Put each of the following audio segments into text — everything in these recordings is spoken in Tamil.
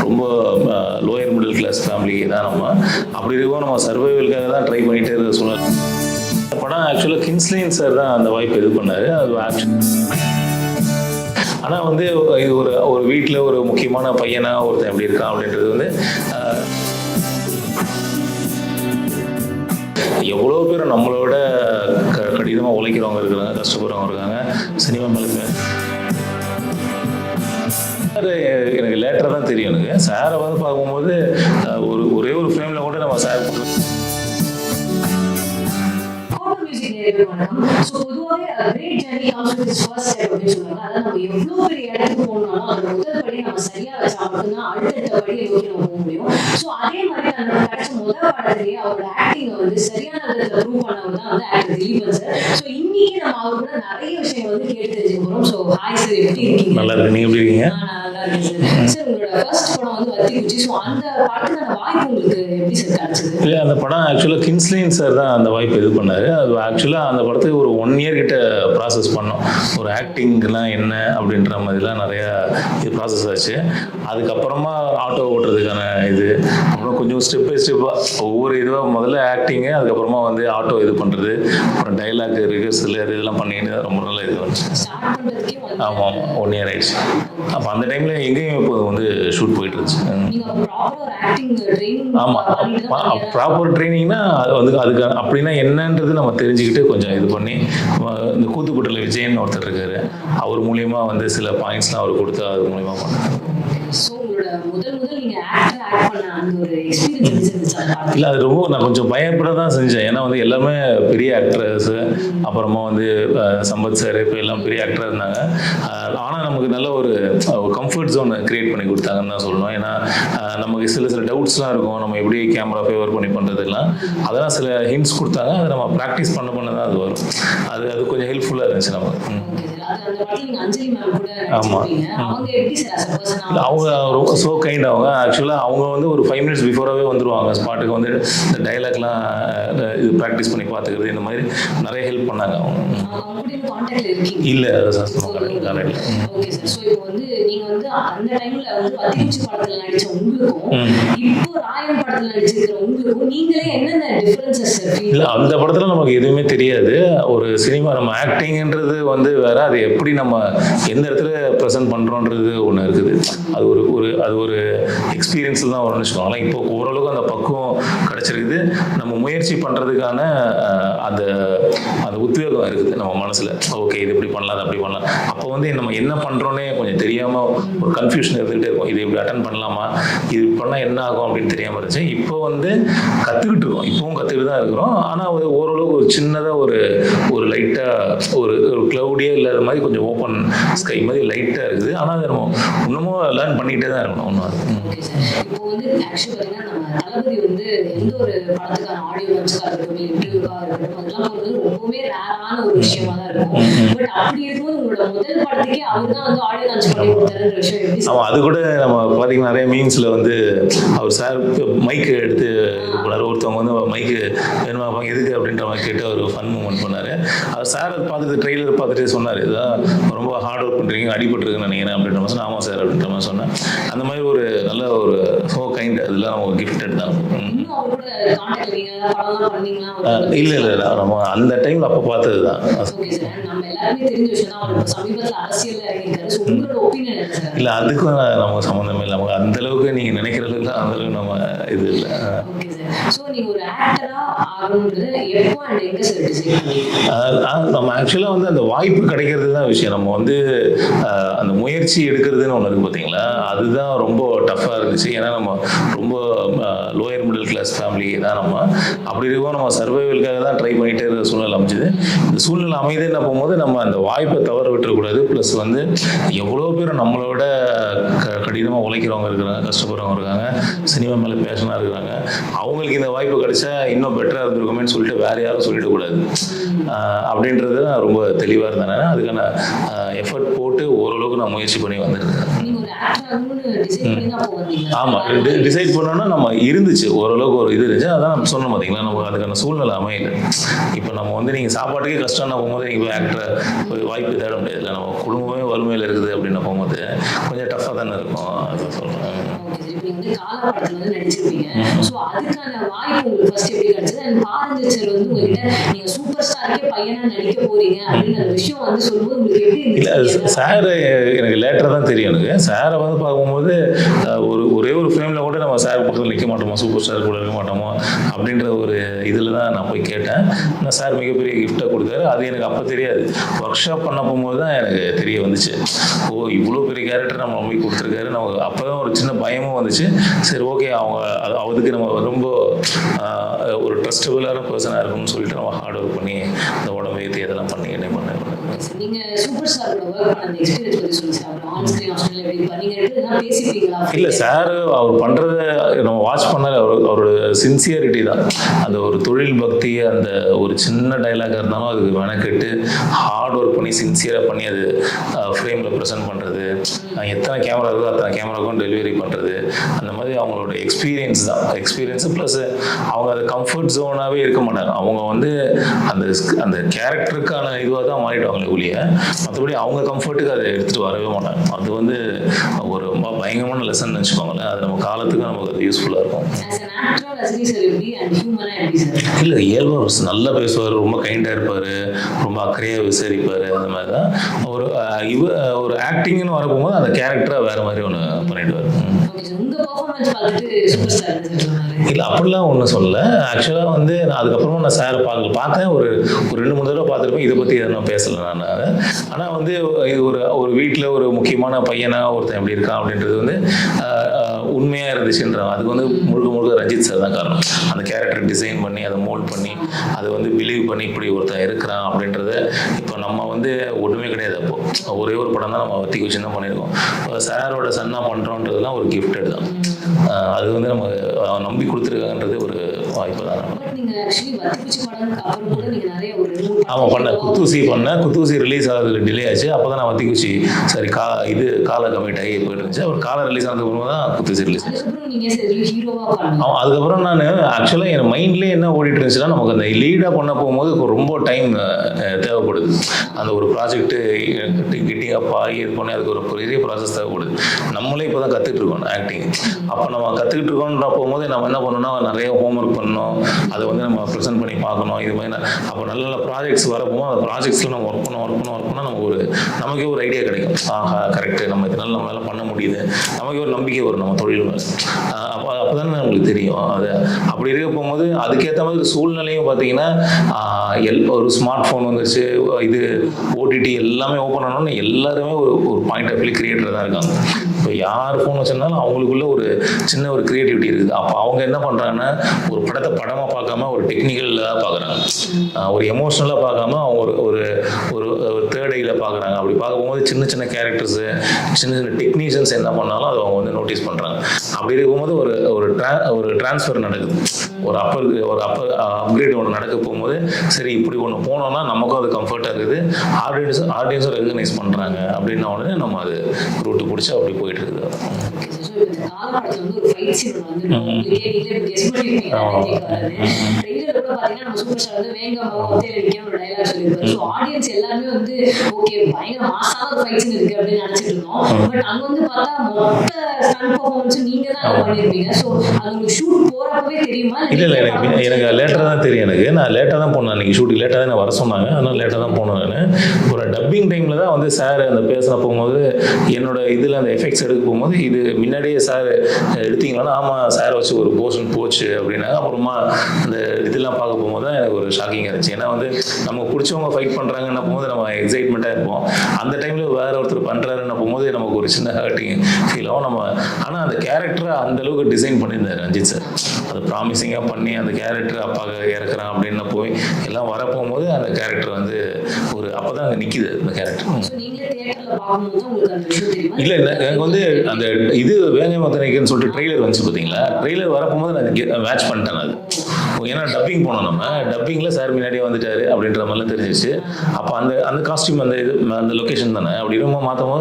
ரொம்ப லோயர் மிடில் கிளாஸ் ஃபேமிலி தான் நம்ம. அப்படி இருக்கவும் நம்ம சர்வைவலுக்காக தான் ட்ரை பண்ணிகிட்டே இருக்க சூழ்நிலை. இந்த படம் ஆக்சுவலாக கிங்ஸ்லின் சார் தான் அந்த வாய்ப்பு இது பண்ணார். அது ஆனால் வந்து இது ஒரு வீட்டில் ஒரு முக்கியமான பையனாக ஒருத்தன் எப்படி இருக்கான் அப்படின்றது வந்து எவ்வளோ பேர் நம்மளோட கடினமாக உழைக்கிறவங்க இருக்கிறாங்க, கஷ்டப்படுறவங்க இருக்காங்க. சினிமா மேலே எனக்கு லேட்டராக தான் தெரியும். எனக்கு சாரை வந்து பார்க்கும்போது ஒரே ஒரு ஃப்ரேமில் கூட நம்ம சார் பொதுவாகவே great journey comes with its first step அப்படின்னு சொல்லுவாங்க. அதாவது நம்ம எவ்வளோ பெரிய இடத்துக்கு போகணும்னாலும் அதோட முதல் படி நம்ம சரியா வச்சா மட்டும்தான் அடுத்தடுத்த படியை நோக்கி நம்ம போக முடியும். ஸோ அதே மாதிரி நமக்கு கிடைச்ச முதல் படத்திலேயே அவரோட ஆக்டிங்கை வந்து சரியான விதத்தில் ப்ரூவ் பண்ணவர் தான் வந்து ஆக்டர் திலீபன் சார். ஸோ இன்னைக்கு நம்ம அவர் கூட நிறைய விஷயங்கள் வந்து கேட்டு தெரிஞ்சுக்க போகிறோம். ஸோ ஹாய் சார், எப்படி இருக்கீங்க? நல்லா இருக்கு. நீங்க எப்படி இருக்கீங்க? நல்லா இருக்கேன் சார். சார், உங்களோட ஃபர்ஸ்ட் படம் வந்து வத்திக்குச்சி. ஸோ அந்த படத்துக்கான வாய்ப்பு உங்களுக்கு எப்படி சார் கிடைச்சது? இல்லை, அந்த படம் ஆக்சுவலாக கிங்ஸ்லின் சார் தான் அந்த வாய்ப்பு இது பண்ணார். அது ஆக்சுவலாக அந்த படத்துக்கு ஒரு 1 year கிட்ட ப்ராசஸ் பண்ணோம். ஒரு ஆக்டிங்லாம் என்ன அப்படின்ற மாதிரிலாம் நிறையா இது ப்ராசஸ் ஆச்சு. அதுக்கப்புறமா ஆட்டோ ஓட்டுறதுக்கான இது, அப்புறம் கொஞ்சம் ஸ்டெப் பை ஸ்டெப்பாக ஒவ்வொரு இதுவாக முதல்ல ஆக்டிங்கு, அதுக்கப்புறமா வந்து ஆட்டோ இது பண்ணுறது, அப்புறம் டைலாக் ரிஹர்சல் இதெல்லாம் பண்ணிட்டு ரொம்ப நல்ல இது வந்துச்சு. ஆமாம், 1 year ஆயிடுச்சு. அப்போ அந்த டைமில் எங்கேயும் இப்போ வந்து ஷூட் போயிட்டு இருந்துச்சு. ஆமாம், ப்ராப்பர் ட்ரைனிங்னா அது வந்து அதுக்கு அப்படின்னா என்னன்றது நம்ம தெரிஞ்சுக்கிட்டு கொஞ்சம் இது பண்ணி, இந்த கூத்துப்பட்டில் விஜயன் ஒருத்தர் இருக்காரு, அவர் மூலியமா வந்து சில பாயிண்ட்ஸ்லாம் அவர் கொடுத்து அது மூலியமா பண்ணாங்க. இல்லை, அது ரொம்ப நான் கொஞ்சம் பயப்பட தான் செஞ்சேன். ஏன்னா வந்து எல்லாமே பெரிய ஆக்டர்ஸ், அப்புறமா வந்து சம்பத் சார் இப்போ எல்லாம் பெரிய ஆக்டராக இருந்தாங்க. ஆனால் நமக்கு நல்ல ஒரு கம்ஃபர்ட் ஜோன் கிரியேட் பண்ணி கொடுத்தாங்கன்னு தான் சொல்லணும். ஏன்னா நமக்கு சில டவுட்ஸ்லாம் இருக்கும், நம்ம எப்படி கேமரா ஃபேவர் பண்ணி பண்ணுறதுலாம், அதெல்லாம் சில ஹிண்ட்ஸ் கொடுத்தாங்க. அதை நம்ம ப்ராக்டிஸ் பண்ண தான் அது வரும். அது கொஞ்சம் ஹெல்ப்ஃபுல்லாக இருந்துச்சு நமக்கு. ஆமாம், அவங்க ரொம்ப ஸோ கைண்ட். அவங்க ஆக்சுவலாக அவங்க வந்து ஒரு 5 minutes பிஃபோராகவே வந்துடுவாங்க ஸ்பாட்டுக்கு. வந்து இந்த டைலாக்லாம் இது ப்ராக்டிஸ் பண்ணி பார்த்துக்கிறது, இந்த மாதிரி நிறைய ஹெல்ப் பண்ணாங்க அவங்க. இல்லை இல்லை, அந்த படத்தில் நமக்கு எதுவுமே தெரியாது. ஒரு சினிமா நம்ம ஆக்டிங்ன்றது வந்து வேற, அது எப்படி நம்ம எந்த இடத்துல ப்ரெசென்ட் பண்ணுறோன்றது ஒன்று இருக்குது. அது ஒரு எக்ஸ்பீரியன்ஸில் தான் வரும்னு வச்சுக்கோங்களேன். இப்போ ஓரளவுக்கு அந்த பக்குவம் கிடச்சிருக்குது. நம்ம முயற்சி பண்ணுறதுக்கான அந்த உத்வேகம் இருக்குது நம்ம மனசில். ஓகே, இது இப்படி பண்ணலாம், அது அப்படி பண்ணலாம். அப்போ வந்து நம்ம என்ன பண்ணுறோன்னே கொஞ்சம் தெரியாமல் ஒரு கன்ஃபியூஷன் இருந்துகிட்டே இருக்கும். இது இப்படி அட்டன் பண்ணலாமா, இது பண்ணால் என்ன ஆகும் அப்படின்னு தெரியாமல் இருந்துச்சு. இப்போ வந்து கற்றுக்கிட்டு இருக்கோம், இப்போவும் கற்றுக்கிட்டு தான் இருக்கிறோம். ஆனால் ஓரளவுக்கு ஒரு சின்னதாக ஒரு லைட்டாக ஒரு க்ளவுடியே இல்லாத மாதிரி கொஞ்சம் ஓப்பன் ஸ்கை மாதிரி லைட்டாக இருக்குது. ஆனால் அதை நம்ம இன்னமும் லேர்ன் பண்ணிகிட்டே தான் இருக்கணும். ஒன்றும் இப்போ வந்து ஆக்சுவலி பார்த்தீங்கன்னா நம்ம தளபதி வந்து எந்த ஒரு படத்துக்கான ஆடியோ லான்ச்சுக்காக இருக்கட்டும், இன்டர்வியூக்காக இருக்கட்டும், அதெல்லாம் போகிறது ரொம்பவே ரேரான ஒரு விஷயமா தான் இருக்கும். பட் அப்படி இருக்கும்போது உங்களோட முதல் படத்துக்கே அவர் தான் வந்து ஆடியோ லான்ச் பண்ணி கொடுத்தாருன்ற விஷயம் எப்படி? ஆமாம், அது கூட நம்ம பார்த்தீங்கன்னா நிறைய மீம்ஸில் வந்து அவர் சார் மைக்கு எடுத்து போனார். ஒருத்தவங்க வந்து மைக்கு வேணுமா எதுக்கு அப்படின்ற மாதிரி கேட்டு அவர் ஃபன் மூமெண்ட் பண்ணார். அவர் சார் பார்த்துட்டு ட்ரெய்லர் பார்த்துட்டு சொன்னார், இதுதான் ரொம்ப ஹார்ட் ஒர்க் பண்ணுறீங்க, அடிபட்டுருக்குன்னு நினைக்கிறேன் அப்படின்ற மாதிரி சொன்னால். ஆமாம் சார் அப்படின்ற மாதிரி சொன்னேன். அந்த மாதிரி ஒரு நல்ல ஒரு ஸோ கைண்ட், அதெல்லாம் அவங்க கிஃப்டட் தான். இல்லை நம்ம அந்த டைமில் அப்போ பார்த்தது தான். இல்லை, அதுக்கும் நமக்கு சம்மந்தமே இல்லை. நமக்கு அந்த அளவுக்கு நீங்கள் நினைக்கிற அளவுக்கு தான் அந்த அளவுக்கு நம்ம இது இல்லை. நம்ம ஆக்சுவலாக வந்து அந்த வாய்ப்பு கிடைக்கிறது தான் விஷயம். நம்ம வந்து அந்த முயற்சி எடுக்கிறதுன்னு ஒன்று இருக்குது பார்த்தீங்களா, அதுதான் ரொம்ப டஃப்பாக இருந்துச்சு. ஏன்னா நம்ம ரொம்ப லோயர் மிடில் கிளாஸ் ஃபேமிலி தான் நம்ம. அப்படி இருக்கவும் நம்ம சர்வைவலுக்காக தான் ட்ரை பண்ணிகிட்டே இருக்கிற சூழ்நிலை அமைஞ்சுது. இந்த சூழ்நிலை அமைதுன்னு போகும்போது நம்ம அந்த வாய்ப்பை தவற விட்டுறக்கூடாது. ப்ளஸ் வந்து எவ்வளோ பேர் நம்மளோட கடினமாக உழைக்கிறவங்க இருக்கிறாங்க, கஷ்டப்படுறவங்க இருக்காங்க, சினிமா மேலே பேஷனாக இருக்கிறாங்க. அவங்களுக்கு இந்த வாய்ப்பு கிடைச்சா இன்னும் பெட்டராக இருந்திருக்குமேன்னு சொல்லிட்டு வேற யாரும் சொல்லிடக்கூடாது அப்படின்றது நான் ரொம்ப தெளிவாக இருந்தேன். அதுக்கான எஃபர்ட் போட்டு ஓரளவுக்கு நான் முயற்சி பண்ணி வந்திருக்கேன். ஆமாம், டிசைட் பண்ணோன்னா நம்ம இருந்துச்சு ஓரளவுக்கு ஒரு இது இருந்துச்சு. அதான் நம்ம சொன்னோம் பார்த்தீங்களா, நம்ம அதுக்கான சூழ்நிலை அமையல. இப்போ நம்ம வந்து நீங்கள் சாப்பாட்டுக்கே கஷ்டம்னா போகும்போது நீங்கள் ஆக்டரை வாய்ப்பு தேட முடியாது. இல்லை, நம்ம குடும்பமே வறுமையில் இருக்குது அப்படின்னு போகும்போது கொஞ்சம் டஃப்பாக தானே இருக்கும். அதை சொல்கிறேன். நீங்க வந்து காலா படத்துல வந்து நடிச்சிருப்பீங்க. சோ அதுக்கான வாய்ப்பு உங்களுக்கு ஃபர்ஸ்ட் எப்படி கிடைச்சது? அண்ட் பாரஞ்சித் சார் வந்து உங்ககிட்ட நீங்க சூப்பர் ஸ்டாருக்கே பையனா நடிக்க போறீங்க அப்படின்னு அந்த விஷயம் வந்து சொல்லும்போது உங்களுக்கு எப்படி இருந்துச்சு? சார் எனக்கு லேட்டராக தான் தெரியும். எனக்கு சாரை வந்து பார்க்கும்போது ஒரே ஒரு ஃப்ரேமில் கூட நம்ம சார் பக்கத்தில் நிற்க மாட்டோமா, சூப்பர் ஸ்டார் கூட இருக்க மாட்டோமா அப்படின்ற ஒரு இதில் தான் நான் போய் கேட்டேன். ஆனால் சார் மிகப்பெரிய கிஃப்டாக கொடுத்தாரு. அது எனக்கு அப்போ தெரியாது. ஒர்க் ஷாப் பண்ண போகும்போது தான் எனக்கு தெரிய வந்துச்சு. ஓ, இவ்வளோ பெரிய கேரக்டர் நம்ம போய் கொடுத்துருக்காரு. நமக்கு அப்போ தான் ஒரு சின்ன பயமும் வந்துச்சு. சரி, ஓகே, அதுக்கு நம்ம ரொம்ப ஒரு ட்ரஸ்டபுளான பர்சனாக இருக்கணும்னு சொல்லிட்டு நம்ம ஹார்ட் ஒர்க் பண்ணி இந்த உடம்பு ஏற்றி அதெல்லாம் பண்ணி என்ன பண்ணேன். நீங்க சூப்பர் ஸ்டார் கூட ஒர்க் பண்ண அந்த எக்ஸ்பீரியன்ஸ் பத்தி சொல்லுங்க சார். அப்புறம் ஆன் ஸ்கிரீன் ஆஃப் ஸ்கிரீன் எப்படி பண்ணீங்க எல்லாம் பேசிப்பீங்களா? இல்லை, சார் அவர் பண்ணுறத நம்ம வாட்ச் பண்ணாலே அவரோட சின்சியரிட்டி தான். அந்த ஒரு தொழில் பக்தி, அந்த ஒரு சின்ன டைலாக இருந்தாலும் அதுக்கு மெனக்கெட்டு ஹார்ட் ஒர்க் பண்ணி சின்சியராக பண்ணி அது ஃப்ரேமில் ப்ரெசென்ட் பண்ணுறது, எத்தனை கேமரா இருக்கோ அத்தனை கேமராவுக்கும் டெலிவரி பண்ணுறது, அந்த மாதிரி அவங்களோட எக்ஸ்பீரியன்ஸ் தான். எக்ஸ்பீரியன்ஸு ப்ளஸ் அவங்க அது கம்ஃபர்ட் ஜோனாகவே இருக்க மாட்டாங்க. அவங்க வந்து அந்த கேரக்டருக்கான இதுவாக தான் மாறிடுவாங்களே ஒழிய மற்றபடி அவங்க கம்ஃபர்ட்டுக்கு அதை எடுத்துகிட்டு வரவே மாட்டாங்க. அது வந்து ஒரு ரொம்ப பயங்கரமான லெசன் வச்சுக்கோங்களேன். அது நம்ம காலத்துக்கு நமக்கு அது யூஸ்ஃபுல்லாக இருக்கும். இல்லை, இயல்பாக நல்லா பேசுவார், ரொம்ப கைண்டாக இருப்பார், ரொம்ப அக்கறையாக விசாரிப்பார். அந்த மாதிரி தான் ஒரு ஆக்டிங்னு வரப்போகும்போது அந்த கேரக்டராக வேறு மாதிரி ஒன்று பண்ணிவிடுவார். இல்லை, அப்படிலாம் ஒன்றும் சொல்லலை. ஆக்சுவலாக வந்து நான் அதுக்கப்புறமா நான் சாரை பார்த்தேன். ஒரு 2-3 தடவை பார்த்துருப்பேன். இதை பற்றி எதுவும் பேசலை நான். ஆனால் வந்து இது ஒரு வீட்டில் ஒரு முக்கியமான பையனாக ஒருத்தன் எப்படி இருக்கான் அப்படின்றது வந்து உண்மையாக இருந்துச்சுன்றாங்க. அதுக்கு வந்து முழுக்க ரஞ்சித் சார் தான் காரணம். அந்த கேரக்டர் டிசைன் பண்ணி அதை மோல்ட் பண்ணி அதை வந்து பிலீவ் பண்ணி இப்படி ஒருத்தன் இருக்கிறான் அப்படின்றத இப்போ நம்ம வந்து ஒன்றுமே கிடையாது. அப்போது ஒரே ஒரு படம் தான் நம்ம வத்தி வச்சு தான் பண்ணியிருக்கோம். சாரோட சன்னாக பண்ணுறோன்றதுலாம் ஒரு கிஃப்டட் தான். அது வந்து நம்ம நம்பி கொடுத்துருக்காங்கன்றது ஒரு வாய்ப்பு தான். ஆமாம், குத்தூசி ரிலீஸ் ஆகுது, டிலே ஆச்சு. அப்போ தான் நான் வத்திக்குச்சி சரி காலை கமிட் ஆகி போயிட்டு இருந்துச்சு. ஒரு காலை ரிலீஸ் ஆனதுக்கு அப்புறமா தான் குத்தூசி ரிலீஸ் ஆச்சு. அதுக்கப்புறம் நான் ஆக்சுவலாக என் மைண்ட்லேயே என்ன ஓடிட்டு இருந்துச்சுன்னா, நமக்கு அந்த லீடாக பண்ண போகும்போது ரொம்ப டைம் தேவைப்படுது. அந்த ஒரு ப்ராஜெக்ட்டு கெட்டிங் அப் ஆகி இது பண்ணி அதுக்கு ஒரு பெரிய ப்ராசஸ் தேவைப்படுது. நம்மளே இப்போ தான் கற்றுட்டு இருக்கோம் ஆக்டிங். அப்போ நம்ம கற்றுக்கிட்டு இருக்கோன்ற போகும்போது நம்ம என்ன பண்ணணும்னா நிறைய ஹோம்ஒர்க் பண்ணணும், அதை வந்து நம்ம ப்ரெசென்ட் பண்ணி பார்க்கணும். இது மாதிரி அப்போ நல்ல நல்ல ப்ராஜெக்ட்ஸ் வரப்போகும். அந்த ப்ராஜெக்ட்ஸில் நம்ம ஒர்க் பண்ணோம் நமக்கே ஒரு ஐடியா கிடைக்கும். ஆஹா, கரெக்டு, நம்ம இதனால நம்மளால பண்ண முடியுது, நமக்கே ஒரு நம்பிக்கை வரும் நம்ம தொழில் மேலே. அப்போ தானே நம்மளுக்கு தெரியும். அது அப்படி இருக்க போகும்போது அதுக்கேற்ற மாதிரி சூழ்நிலையும் பார்த்தீங்கன்னா ஒரு ஸ்மார்ட் ஃபோன் வந்துச்சு, இது ஓடிடி எல்லாமே ஓப்பன் ஆனோன்னு எல்லாருமே ஒரு பாயிண்ட் ஆஃப் வியூ கிரியேட்டர் தான் இருக்காங்க. இப்போ யார் ஃபோன் வச்சிருந்தாலும் அவங்களுக்குள்ள ஒரு சின்ன ஒரு கிரியேட்டிவிட்டி இருக்குது. அப்போ அவங்க என்ன பண்ணுறாங்கன்னா, ஒரு படத்தை படமாக பார்க்காம ஒரு டெக்னிக்கலாக பார்க்குறாங்க, ஒரு எமோஷ்னலாக பார்க்காம அவங்க ஒரு தேர்ட் ஐயில் பார்க்குறாங்க. அப்படி பார்க்கும்போது சின்ன சின்ன கேரக்டர்ஸு, சின்ன சின்ன டெக்னீஷியன்ஸ் என்ன பண்ணாலும் அதை அவங்க வந்து நோட்டீஸ் பண்ணுறாங்க. அப்படி இருக்கும்போது ஒரு டிரான்ஸ்ஃபர் நடக்குது. ஒரு அப்கிரேட் ஒன்று நடக்க போகும்போது சரி இப்படி ஒன்று போனோம்னா நமக்கும் அது கம்ஃபர்ட்டாக இருக்குது, ஆடியன்ஸும் ரெகக்னைஸ் பண்ணுறாங்க அப்படின்ன உடனே நம்ம அது ரூட்டு பிடிச்சி அப்படி போயிட்டு இருக்குது. இல்லை, எனக்கு லேட்டாக தான் தெரியும். நான் லேட்டாக தான் போனேன். அன்றைக்கி ஷூட்டிங் லேட்டாக தான் வர சொன்னாங்க, அதனால் லேட்டாக தான் போனேன். நான் ஒரு டப்பிங் டைமில் தான் வந்து சார் அந்த பேசின போகும்போது என்னோட இதில் அந்த எஃபெக்ட்ஸ் எடுக்க போகும்போது இது முன்னாடியே சார் எடுத்தீங்களான்னா, ஆமாம் சார் வச்சு ஒரு போர்ஷன் போச்சு அப்படின்னாங்க. அப்புறமா அந்த இதெல்லாம் பார்க்க போகும்போது தான் எனக்கு ஒரு ஷாக்கிங்காக இருந்துச்சு. ஏன்னா வந்து நமக்கு பிடிச்சவங்க ஃபைட் பண்ணுறாங்கன்னு போகும்போது நம்ம எக்ஸைட்மெண்ட்டாக இருப்போம். அந்த டைமில் வேற ஒருத்தர் பண்ணுறாருன்னு போகும்போது நமக்கு ஒரு சின்ன ஹர்ட்டிங் ஃபீல் ஆகும். ஆனால் அந்த கேரக்டரை அந்தளவுக்கு டிசைன் பண்ணியிருந்தார் ரஞ்சித் சார். அது ப்ராமிசிங்காக பண்ணி அந்த கேரக்டர் அப்பாக இறக்குறான் அப்படின்னு போய் எல்லாம் வரப்போகும்போது அந்த கேரக்டர் வந்து அப்போ தான் அங்கே நிற்கிது அந்த கேரக்டர். இல்லை, எனக்கு வந்து அந்த இது வேங்கை மத்தனைக்குன்னு சொல்லிட்டு ட்ரெய்லர் வந்துச்சு பார்த்தீங்களா, ட்ரெய்லர் வரப்போகும்போது நான் மேட்ச் பண்ணிட்டேன். அது ஏன்னா டப்பிங் போனோம், நம்ம டப்பிங்கில் சார் முன்னாடியே வந்துட்டாரு அப்படின்ற மாதிரிலாம் தெரிஞ்சிச்சு. அப்போ அந்த காஸ்டியூம் அந்த லொக்கேஷன் தானே. அப்படி ரொம்ப மாற்றும்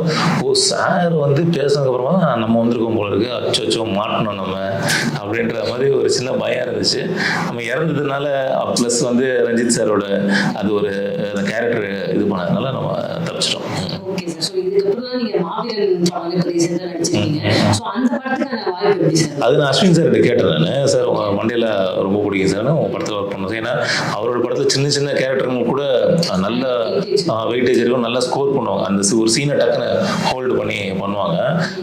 போது சார் வந்து பேசுனதுக்கப்புறமா தான் நம்ம வந்திருக்கோம் போல இருக்கு, அச்சோ மாட்டணும் நம்ம அப்படின்ற மாதிரி ஒரு சின்ன பயம் இருந்துச்சு. நம்ம இறந்ததுனால ப்ளஸ் வந்து ரஞ்சித் சாரோட அது ஒரு கேரக்டர் இது பண்ணதுனால நம்ம தப்பிச்சிட்டோம். சார். ஸோ இதுக்கப்புறம் நீங்க மாவீரன் படம் இப்போ ரீசெண்டாக நடிச்சிருக்கீங்க. ஸோ அந்த படத்துக்கான வாய்ப்பு எப்படி சார்? அது நான் அஸ்வின் சார் கேட்டேன் நான், சார் உங்கள் மண்டையில் ரொம்ப பிடிக்கும் சார் உங்கள் படத்தில் ஒர்க் பண்ணணும். ஏன்னா அவரோட படத்தில் சின்ன சின்ன கேரக்டருங்க கூட நல்ல வெயிட்டேஜ் இருக்கும், நல்லா ஸ்கோர் பண்ணுவாங்க. அந்த ஒரு சீனை டக்குன்னு ஹோல்டு பண்ணி பண்ணுவாங்க.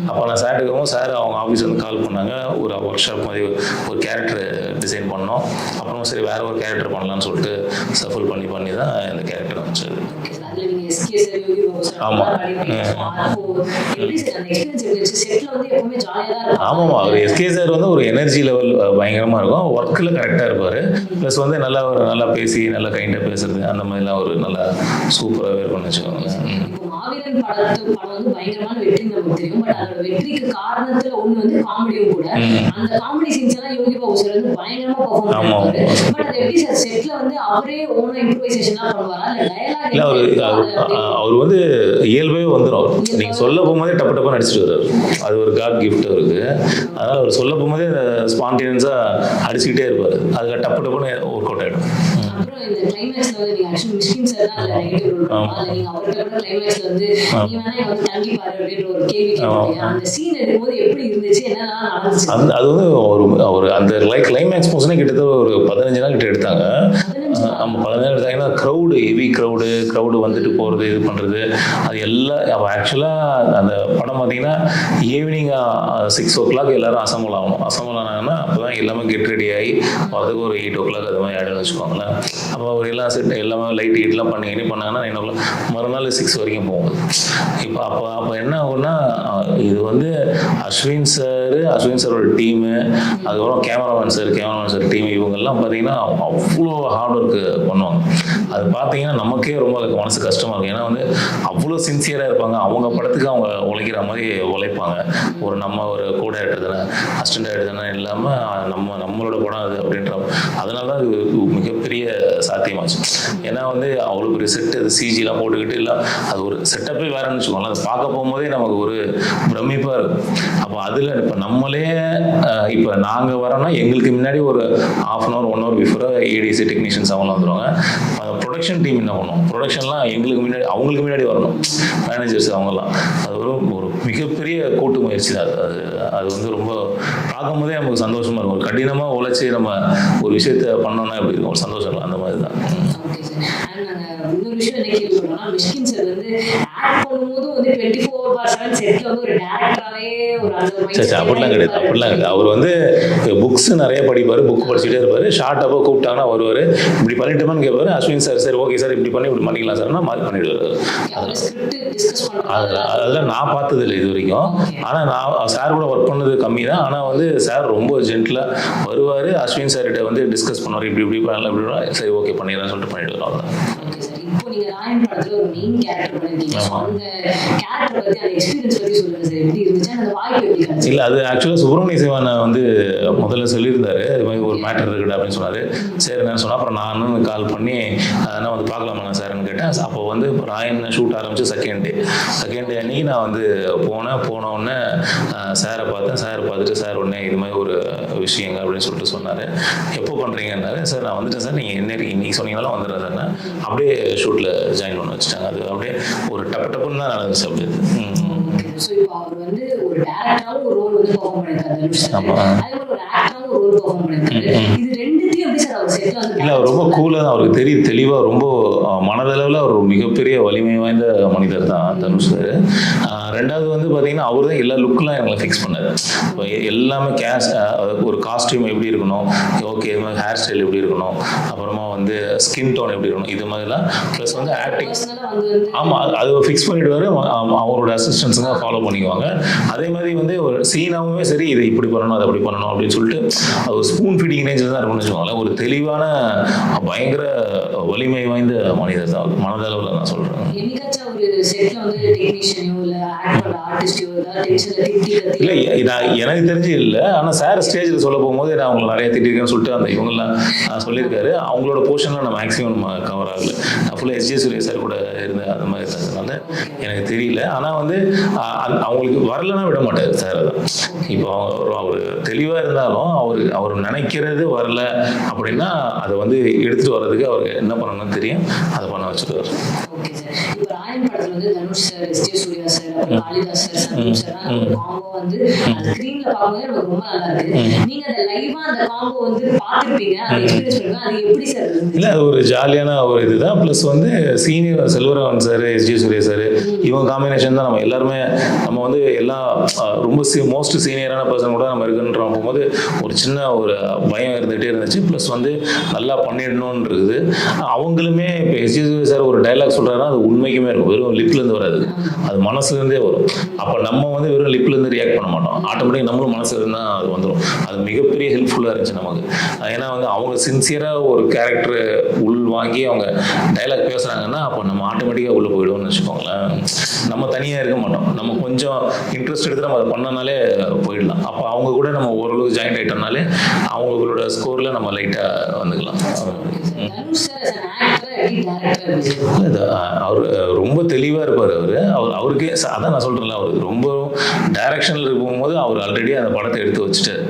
அப்போ நான் சார் இருக்கவும் சார் அவங்க ஆஃபீஸ் வந்து கால் பண்ணாங்க, ஒரு ஒர்க் ஷாப் மாதிரி ஒரு கேரக்டர் டிசைன் பண்ணோம். அப்புறம் சரி வேற ஒரு கேரக்டர் பண்ணலாம்னு சொல்லிட்டு சஃபல் பண்ணி தான் இந்த கேரக்டர் வந்துச்சு. ஆமாம், அவர் எஸ்கே சார் வந்து ஒரு எனர்ஜி லெவல் பயங்கரமாக இருக்கும், ஒர்க்கில் கரெக்டாக இருப்பார். ப்ளஸ் வந்து நல்லா பேசி நல்லா கைண்டாக பேசுறது அந்த மாதிரிலாம் ஒரு நல்லா சூப்பராகவே இருக்கும்னு வச்சுக்கோங்களேன். மாவீரன் படம் வந்து பயங்கரமான வெற்றி நமக்கு தெரியும். பட் அதோட வெற்றிக்கு காரணத்துல ஒண்ணு வந்து காமெடியும் கூட. அந்த காமெடி சீன்ஸ் எல்லாம் யோகி பாபு சார் வந்து பயங்கரமா பெர்ஃபார்ம் பண்ணுவாரு. பட் அது எப்படி சார் செட்ல வந்து அவரே ஓனா இம்ப்ரோவைசேஷன்லாம் பண்ணுவாரா இல்ல டயலாக்? அவர் வந்து இயல்பே வந்துடும். நீங்க சொல்ல போகும்போதே டப்பு நடிச்சிட்டு வர்றாரு. அது ஒரு காட் கிஃப்ட் அவருக்கு. அதனால அவர் சொல்ல போகும்போதே ஸ்பான்டேனியஸா அடிச்சுக்கிட்டே இருப்பாரு. அதுக்கு டப்புன்னு ஒர்க் அவுட் ஆயிடும். அப்புறம் இந்த கிளைமேக்ஸ்ல வந்து நீங்க ஆக்சுவலி மிஷ்கின் சார் தான் நெகட்டிவ் ரோல் பண்ணுவாங்க. நீங்க அவர்கிட்ட கூட கிளைமேக்ஸ்ல வந்து நீ வேணா இங்க வந்து தங்கி பாரு அப்படின்ற ஒரு கேள்வி கேட்டீங்க. அந்த சீன் எடுக்கும்போது எப்படி இருந்துச்சு, என்னெல்லாம் நடந்துச்சு? அது வந்து ஒரு அந்த கிளைமேக்ஸ் போர்ஷனே கிட்டத்தட்ட ஒரு 15 நாள் கிட்ட எடுத்தாங்க. ஆமா 15 நாள் எடுத்தாங்கன்னா ஹெவி க்ரௌடு வந்துட்டு போறது இது பண்றது அது எல்லாம். ஆக்சுவலாக அந்த படம் பார்த்தீங்கன்னா ஈவினிங் 6 o'clock எல்லாரும் அசம்பிள் ஆனாங்கன்னா அப்போதான் எல்லாமே கெட் ரெடி ஆகி வரதுக்கு ஒரு 8 o'clock அது மாதிரி ஆகிடும்னு வச்சுக்கோங்களேன். அப்போ அவர் எல்லாம் செட் எல்லாமே லைட் ஹீட்லாம் பண்ணாங்கன்னா 9 o'clock மறுநாள் 6 வரைக்கும் போகும். இப்போ அப்போ என்ன ஆகும்னா இது வந்து அஸ்வின் சாரோட டீமு, அதுக்கப்புறம் கேமராமேன் சார் டீம், இவங்கெல்லாம் பார்த்தீங்கன்னா அவ்வளோ ஹார்ட் ஒர்க் பண்ணுவாங்க. அது பார்த்தீங்கன்னா நமக்கே ரொம்ப மனசு கஷ்டமாக இருக்கும். ஏன்னா வந்து அவ்வளோ சின்சியராக இருப்பாங்க. அவங்க படத்துக்கு அவங்க உழைக்கிற மாதிரி உழைப்பாங்க. நம்ம ஒரு கூட ஆகிட்டு அசிஸ்டன்ட் ஆகிட்டு இல்லாமல் நம்மளோட படம் அது அப்படின்ற, அதனால தான் அது மிகப்பெரிய சாத்தியமாச்சு. ஏன்னா வந்து அவ்வளோ பெரிய செட்டு, அது சிஜிலாம் போட்டுக்கிட்டு இல்லை, அது ஒரு செட்டப்பே வேறன்னு வச்சுக்கோங்களேன். அதை பார்க்க போகும்போதே நமக்கு ஒரு பிரமிப்பாக இருக்கும். அப்போ அதில் இப்போ நம்மளே இப்போ நாங்கள் வரோன்னா எங்களுக்கு முன்னாடி ஒரு 1/2 hour 1 hour பிஃபோராக ஏடிசி டெக்னீஷியன்ஸ் அவங்களாம் வந்துடுவாங்க. ப்ரொடக்ஷன் டீம் என்ன பண்ணுவோம், ப்ரொடக்ஷன்லாம் அவங்களுக்கு முன்னாடி வரணும், மேனேஜர்ஸ் அவங்கெல்லாம். அது ஒரு மிகப்பெரிய கூட்டு முயற்சி தான். அது வந்து ரொம்ப பார்க்கும்போதே நமக்கு சந்தோஷமாக இருக்கும். ஒரு கடினமாக உழைச்சி நம்ம ஒரு விஷயத்த பண்ணோம்னா எப்படி இருக்கும், ஒரு சந்தோஷம் அந்த மாதிரி தான். இன்னொரு விஷயம் என்ன கேள்விப்பட்டோம்னா, மிஷ்கின் சார் வந்து ஆக்ட் பண்ணும்போது வந்து 24/7 செட்ல வந்து ஒரு டைரக்டராவே ஒரு அப்படிலாம் கிடையாது. அவர் வந்து புக்ஸ் நிறைய படிப்பார், புக் படிச்சுட்டே இருப்பார். ஷார்ட் அப்போ கூப்பிட்டாங்கன்னா வருவார், இப்படி பண்ணிட்டோம்னு கேட்பாரு. அஸ்வின் சார் சரி ஓகே சார் இப்படி பண்ணிக்கலாம் சார்னா மாதிரி பண்ணிடுவார். அதெல்லாம் நான் பார்த்தது இல்லை இது வரைக்கும். ஆனால் நான் சார் கூட ஒர்க் பண்ணது கம்மி தான். ஆனால் வந்து சார் ரொம்ப ஜென்டிலாக வருவார், அஸ்வின் சார்கிட்ட வந்து டிஸ்கஸ் பண்ணுவார், இப்படி பண்ணலாம் இப்படி சரி ஓகே பண்ணிடலாம்னு சொல்லிட்டு பண்ணிடுவார். இப்போ நீங்க ராயன் படத்துல ஒரு மெயின் கேரக்டர் பண்ணிருக்கீங்க. அந்த கேரக்டர் பத்தி அந்த எக்ஸ்பீரியன்ஸ் பத்தி சொல்லுங்க சார். எப்படி இருந்துச்சு, அந்த வாய்ப்பு எப்படி கிடைச்சது? இல்ல அது ஆக்சுவலா சுப்பிரமணிய சிவனை வந்து முதல்ல சொல்லியிருந்தாரு, இது மாதிரி ஒரு மேட்டர் இருக்குது அப்படின்னு சொன்னாரு. சரி நான் சொன்னா அப்புறம் நானும் கால் பண்ணி நான் வந்து பார்க்கலாமா சார்னு கேட்டேன். அப்போ வந்து ராயன் ஷூட் ஆரம்பிச்சு செகண்ட் டே அன்னைக்கு நான் வந்து போன உடனே சாரை பார்த்துட்டு சார் உடனே இது மாதிரி ஒரு விஷயங்க அப்படின்னு சொல்லிட்டு சொன்னாரு. எப்போ பண்றீங்கன்னாரு. சார் நான் வந்துட்டேன் சார், நீங்க இன்னைக்கு சொன்னீங்கனாலும் வந்துடுறேன் சார். அப்படியே ஷூட்டில் ஜாயின் பண்ண வச்சுட்டாங்க. அது அப்படியே ஒரு டப்புன்னு தான் நடந்துச்சு. அப்படியே ஸோ இப்போ அவர் வந்து ஒரு டேரக்டராகவும் ஒரு ரோல் வந்து பெர்ஃபார்ம் பண்ணிருக்காரு, அதே மாதிரி ஒரு ஆக்டராகவும் ஒரு ரோல் பெர்ஃபார்ம் பண்ணிருக்காரு. இது ரெண்டுத்தையும் எப்படி சார் அவர் செட்ல வந்து? இல்லை ரொம்ப கூலாக தான் அவருக்கு தெரியும், தெளிவாக ரொம்ப மனதளவில் அவர் மிகப்பெரிய வலிமை வாய்ந்த மனிதர் தான் தனுஷ் சார். ரெண்டாவது வந்து பார்த்தீங்கன்னா அவர் தான் எல்லா லுக்கெலாம் எங்களை ஃபிக்ஸ் பண்ணாரு. இப்போ எல்லாமே ஒரு காஸ்டியூம் எப்படி இருக்கணும், ஓகே இது மாதிரி ஹேர் ஸ்டைல் எப்படி இருக்கணும், அப்புறமா வந்து ஸ்கின் டோன் எப்படி இருக்கணும், இது மாதிரிலாம். ப்ளஸ் வந்து ஆக்டிங் ஆமாம் அது ஃபிக்ஸ் பண்ணிவிடுவார். அவரோட அசிஸ்டன்ஸுங்க ஃபாலோ பண்ணிக்குவாங்க. அதே மாதிரி வந்து ஒரு சீனாவுமே சரி இதை இப்படி பண்ணணும் அதை அப்படி பண்ணணும் அப்படின்னு சொல்லிட்டு அது ஸ்பூன் ஃபீடிங் ரேஞ்சில் தான் இருக்கும்னு வச்சுக்கோங்களேன். ஒரு தெளிவான பயங்கர வலிமை வாய்ந்த மனிதர் தான் மனதளவில் நான் சொல்கிறேன். இல்லை எனக்கு தெரிஞ்சு இல்லை. ஆனால் சார் ஸ்டேஜில் சொல்ல போகும்போது நான் அவங்களை நிறைய திட்டிருக்கேன்னு சொல்லிட்டு அந்த இவங்கெல்லாம் சொல்லியிருக்காரு. அவங்களோட போர்ஷன்லாம் நான் மேக்ஸிமம் கவர் ஆகலை. ஃபுல்லாக எஸ்ஜே சூர்யா சார் கூட இருந்தேன், அது மாதிரி இருந்ததுனால எனக்கு தெரியல. ஆனால் வந்து அவங்களுக்கு வரலன்னா விட மாட்டார் சார். அதான் இப்போ அவர் தெளிவாக இருந்தாலும் அவர் நினைக்கிறது வரல அப்படின்னா அதை வந்து எடுத்துகிட்டு வர்றதுக்கு அவருக்கு என்ன பண்ணணும்னு தெரியும், அதை பண்ண வச்சுருவார். Okay sir. இப்போ ராயன் ராயன் படத்துல வந்து Dhanush sir, S J. Suryah sir, அப்புறம் காளிதாஸ் சார், சந்தீப் சார் ஒரு காம்போ வந்து அந்த ஸ்கிரீன்ல பார்க்கும்போது எனக்கு ரொம்ப நல்லா இருக்கு. நீங்க அந்த லைவா அந்த காம்போ வந்து பார்த்திருப்பீங்க, அதை எக்ஸ்பீரியன்ஸ் பண்ணுங்க, அது எப்படி சார் இருந்துச்சு? இல்லை அது ஒரு ஜாலியான ஒரு இதுதான். ப்ளஸ் வந்து senior Selvaraghavan sir, S J. Suryah sir, இவங்க காம்பினேஷன் தான் நம்ம எல்லாருமே நம்ம வந்து எல்லாம் ரொம்ப மோஸ்ட் சீனியரான பர்சன் கூட நம்ம இருக்குன்ற போகும்போது ஒரு சின்ன ஒரு பயம் இருந்துகிட்டே இருந்துச்சு. ப்ளஸ் வந்து நல்லா பண்ணிடணும்னு இருக்குது. அவங்களுமே இப்போ எஸ்.ஜே. சூர்யா சார் ஒரு டைலாக் சொல்கிறாருன்னா அது உண்மைக்குமே இருக்கும், வெறும் லிப்லேருந்து வராது, அது மனசுலேருந்தே வரும். அப்போ நம்ம வந்து வெறும் லிப்லேருந்து ரியாக்ட் பண்ண மாட்டோம், ஆட்டோமேட்டிக் நம்மளும் மனசுல இருந்தால் அது வந்துடும். அது மிகப்பெரிய ஹெல்ப்ஃபுல்லாக இருந்துச்சு நமக்கு. ஏன்னா வந்து அவங்க சின்சியராக ஒரு கேரக்டர் உள் வாங்கி அவங்க டைலாக் பேசுகிறாங்கன்னா அப்போ நம்ம ஆட்டோமேட்டிக்காக உள்ளே போயிடுவோம்னு வச்சுக்கோங்களேன். நம்ம தனியாக இருக்க மாட்டோம், நம்ம கொஞ்சம் இன்ட்ரெஸ்ட் எடுத்து நம்ம அதை பண்ணனாலே போயிடலாம். அப்போ அவங்க கூட நம்ம ஓரளவுக்கு ஜாயின்ட் ஆகிட்டோம்னாலே அவங்களோட ஸ்கோரில் நம்ம லைட்டாக வந்துக்கலாம். அவர் ரொம்ப தெளிவாக இருப்பார். அவருக்கே அதான் நான் சொல்கிறேன்ல, அவர் ரொம்ப டைரக்ஷனில் இருக்கும்போது அவர் ஆல்ரெடி அந்த படத்தை எடுத்து வச்சுட்டார்.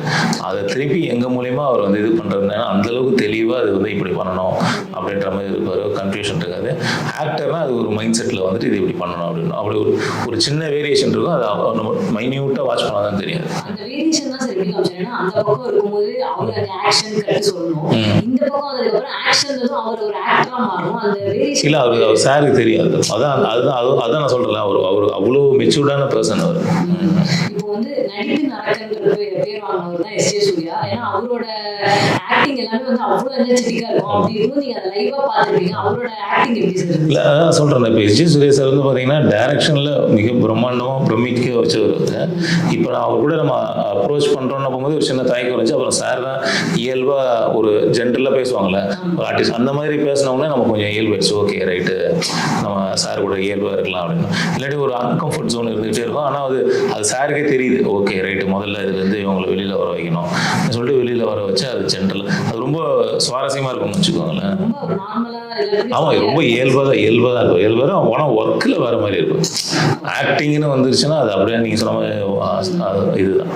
அதை திருப்பி எங்கள் மூலியமாக அவர் வந்து இது பண்ணுறதுனால அந்தளவுக்கு தெளிவாக அது வந்து இப்படி பண்ணணும் அப்படின்ற மாதிரி இருப்பார். கன்ஃபியூஷன் இருக்காது. ஆக்டர்னால் அது ஒரு மைண்ட் செட்டில் வந்துட்டு இது இப்படி பண்ணணும் அப்படின்னு அப்படி ஒரு சின்ன வேரியேஷன் இருக்கும். அது நம்ம மைன்யூட்டாக வாட்ச் பண்ணால் தான் தெரியாது. அந்த வேரியேஷன் தான் சார் எப்படி காமிச்சாருன்னா, அந்த பக்கம் இருக்கும்போது அவர் அந்த ஆக்ஷன் கட்டு சொல்லணும், இந்த பக்கம் அதுக்கப்புறம் ஆக்ஷன்லதும் அவர் ஒரு ஆக்டரா மாறணும். அந்த வேரியேஷன் இல்லை அவர் சாருக்கு தெரியாது. அதான் நான் சொல்கிறேன், அவர் அவ்வளோ மெச்சூர்டான பர்சன் அவர். இப்போ வந்து நடிப்பின் அரக்கன்ற பேர் வாங்கினவர் தான் எஸ்.ஜே. சூர்யா. ஏன்னா அவரோட ஆக்டிங் எல்லாமே வந்து அவ்வளோ எனர்ஜெட்டிக்கா இருக்கும். அப்படி இருக்கும் நீங்க அதை லைவா பார்த்துருப்பீங்க, அவரோட ஆக்டிங் எப்படி சார்? இல்லை அதான் சொல்கிறேன், இப்போ எஸ்.ஜே. சூர்யா சார் வந்து பார்த்தீங்கன்னா டைரக்ஷனில் மிக பிரம்மாண்டமாக பிரமிக்க வச்சவர். இப்போ நான் அவர் கூட நம்ம அப்ரோச் பண்ணுறோன்னு போகும்போது ஒரு சின்ன தயக்கம் இருந்துச்சு. அப்புறம் சார் தான் இயல்பாக ஒரு ஜென்ரலாக பேசுவாங்களே ஒரு ஆர்டிஸ்ட், அந்த மாதிரி பேசினவங்களே நம்ம கொஞ்சம் இயல்பாயிடுச்சு. ஓகே ரைட்டு, நம்ம சார் கூட இயல்பாக இருக்கலாம் அப்படின்னு. இல்லாட்டி ஒரு அன்கம்ஃபர்ட் ஜோன் இருந்துகிட்டே இருக்கும். ஆனால் அது சாருக்கே தெரியுது. ஓகே ரைட்டு, முதல்ல இதுலேருந்து இவங்களை வெளியில் வர வைக்கணும் சொல்லிட்டு வெளியில் வர வச்சு அது ஜென்ரல், அது ரொம்ப சுவாரஸ்யமாக இருக்கும்னு வச்சுக்கோங்களேன். ஆமாம், ரொம்ப இயல்பாக தான் இருக்கும். இயல்பாக ஆனால் ஒர்க்கில் வேறு மாதிரி இருக்கும். ஆக்டிங்னு வந்துருச்சுன்னா அது அப்படியே நீங்கள் சொன்ன மாதிரி இதுதான்.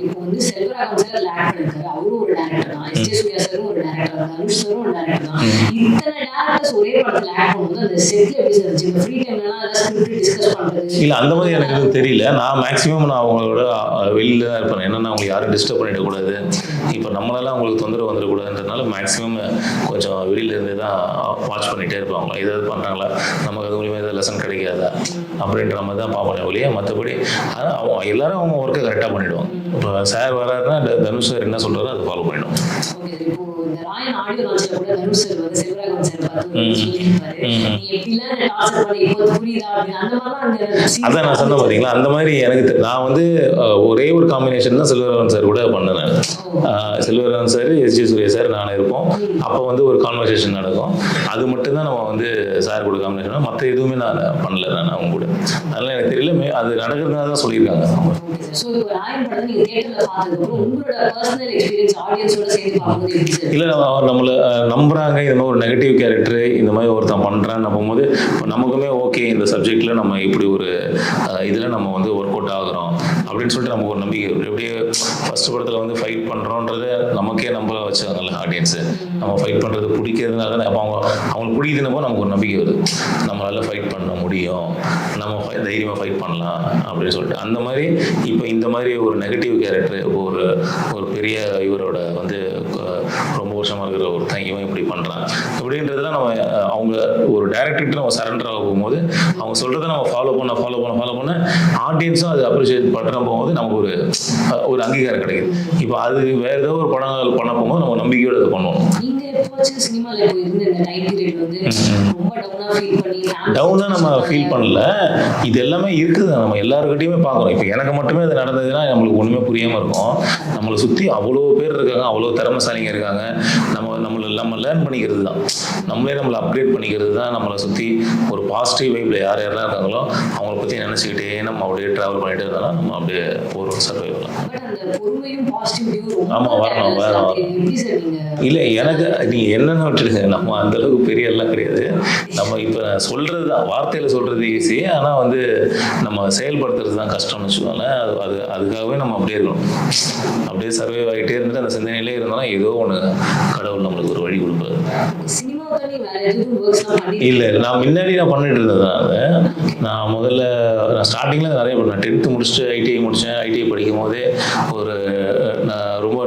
இப்போ வந்து செல்வராகவன் சார் ஆக்ட் பண்ணிருக்காரு, அவரும் ஒரு டைரக்டர் தான், எஸ்.ஜே. சூர்யா சாரும் ஒரு டைரக்டர் தான், தனுஷ் சாரும் ஒரு டைரக்டர் தான். இத்தனை டைரக்டர்ஸ் ஒரே படத்துல ஆக்ட் பண்ணும்போது அந்த செட்ல எப்படி சார் இருந்துச்சு? இந்த ஃப்ரீ டைம்லலாம் அத ஸ்கிரிப்ட் டிஸ்கஸ் பண்றது இல்லை அந்த மாதிரி எனக்கு எதுவும் தெரியல. நான் மேக்ஸிமம் நான் அவங்களோட வெளியில தான் இருப்பேன். என்னன்னா அவங்க யாரும் டிஸ்டர்ப் பண்ணிடக்கூடாது, இப்போ நம்மளால அவங்களுக்கு தொந்தரவு வந்துடக்கூடாதுன்றதுனால மேக்ஸிமம் கொஞ்சம் வெளியில இருந்து தான் வாட்ச் பண்ணிகிட்டே இருப்பாங்க. ஏதாவது பண்ணுறாங்களா, நமக்கு அது மூலியமாக ஏதாவது லெசன் கிடைக்காதா அப்படின்ற மாதிரி தான் பார்ப்பேன் ஒழிய. மற்றபடி அவங்க எல்லாரும் அவங்க ஒர்க்கை கரெக்டாக பண்ணிவிடுவாங்க. இப்போ சார் வராருன்னா தனுஷ் சார் என்ன சொல்கிறாரோ அதை ஃபாலோ பண்ணிவிடும். இப்போ இந்த ராயன் ஆடியோ லான்ச்ல கூட தனுஷ் சார் வந்து செல்வராகவன் சார் பார்த்து சொல்லியிருப்பாரு, நீ எப்படிலாம் டார்ச்சர் பண்ணி இப்போ புரியுதா அப்படின்னு. அந்த மாதிரிலாம் அதான் நான் சொன்ன பார்த்தீங்களா, அந்த மாதிரி எனக்கு நான் வந்து ஒரே ஒரு காம்பினேஷன் தான் செல்வராகவன் சார் கூட பண்ணேன். Selvaraghavan sir, S J. Suryah sir, நான் இருப்போம். அப்போ வந்து ஒரு கான்வர்சேஷன் நடக்கும். அது மட்டும்தான் நம்ம வந்து சார் கூட காம்பினேஷன், மற்ற எதுவுமே நான் பண்ணல நான் அவங்க கூட. அதனால எனக்கு தெரியல, அது நடக்கிறதுனால தான் சொல்லியிருக்காங்க. இல்லை நம்மளை நம்புறாங்க, இந்த மாதிரி ஒரு நெகட்டிவ் கேரக்டர் இந்த மாதிரி ஒருத்தன் பண்ணுறான்னு போகும்போது நமக்குமே ஓகே, இந்த சப்ஜெக்டில் நம்ம இப்படி ஒரு இதில் நம்ம வந்து ஒர்க் அவுட் ஆகுறோம் அப்படின்னு சொல்லிட்டு நமக்கு ஒரு நம்பிக்கை. எப்படியே ஃபர்ஸ்ட் படத்தில் வந்து ஃபைட் பண்ணுறோன்றதை நமக்கே நம்ப வச்சாங்கல்ல ஆடியன்ஸு. நம்ம ஃபைட் பண்ணுறது பிடிக்கிறதுனால தான் அப்போ அவங்களுக்கு பிடிக்குதுன்னப்போ நமக்கு ஒரு நம்பிக்கை வருது, நம்மளால ஃபைட் பண்ண முடியும், நம்ம தைரியமாக ஃபைட் பண்ணலாம் அப்படின்னு சொல்லிட்டு. அந்த மாதிரி இப்போ இந்த மாதிரி ஒரு நெகட்டிவ் கேரக்டர், ஒரு பெரிய இவரோட வந்து ரொம்ப வருஷமாக இருக்கிற ஒரு இவன் இப்படி பண்ணுறான் இப்படின்றதுலாம் நம்ம அவங்க ஒரு டைரக்டர்கிட்ட நம்ம சரண்டர் ஆக போகும்போது அவங்க சொல்கிறத நம்ம ஃபாலோ பண்ண ஆடியன்ஸும் அது அப்ரிஷியேட் பண்ணுற போகும்போது நமக்கு ஒரு அங்கீகாரம் கிடைக்குது. இப்போ அது வேற ஏதோ ஒரு படங்கள் பண்ண போகும்போது நம்ம நம்பிக்கையோடு அதை பண்ணுவோம். டவுனா நம்ம ஃபீல் பண்ணல, இது எல்லாமே இருக்குது, நம்ம எல்லாருக்கிட்டையுமே பார்க்குறோம். இப்போ எனக்கு மட்டுமே அது நடந்ததுன்னா நம்மளுக்கு ஒன்றுமே புரியாமல் இருக்கும். நம்மளை சுற்றி அவ்வளோ பேர் இருக்காங்க, அவ்வளோ திறமைசாலிங்க இருக்காங்க. நம்ம லேர்ன் பண்ணிக்கிறது தான், நம்மளை அப்டேட் பண்ணிக்கிறது தான். நம்மளை சுற்றி ஒரு பாசிட்டிவ் வைப்பில் யார் யாரெல்லாம் இருக்காங்களோ அவங்கள பற்றி நினச்சிக்கிட்டே நம்ம அப்படியே ட்ராவல் பண்ணிட்டு இருந்தாலும் நம்ம அப்படியே போகிறோம் சர்வைவலாம். பட் அந்த பொறுமையும் பாசிட்டிவிட்டியும் ஆமா, வரணும். எப்படி சார் நீங்க? இல்லை, எனக்கு நீங்கள் என்னென்ன விட்டுடுங்க, நம்ம அந்தளவுக்கு பெரிய எல்லாம் கிடையாது. நம்ம இப்போ சொல்கிறது தான், வார்த்தையில் சொல்கிறது ஈஸி, ஆனால் வந்து நம்ம செயல்படுத்துறது தான் கஷ்டம்னு வச்சுக்கோங்களேன். அதுக்காகவே நம்ம அப்படியே இருக்கணும். அப்படியே சர்வைவ் ஆகிட்டே இருந்துட்டு அந்த சிந்தனையிலே இருந்தாலும் ஏதோ ஒன்று கடவுள் நம்மளுக்கு ஒரு வழி கொடுப்பாரு. சினிமாவுக்கு நீ வேற எதுவும் ஒர்க்ஸ்லாம் பண்ணி? இல்லை, நான் முன்னாடி நான் பண்ணிட்டு இருந்தேன் தான். அது நான் முதல்ல ஸ்டார்டிங்கில் நிறைய பண்ணேன். 10th முடிச்சுட்டு ஐடிஐ முடித்தேன். ஐடிஐ படிக்கும் போதே ஒரு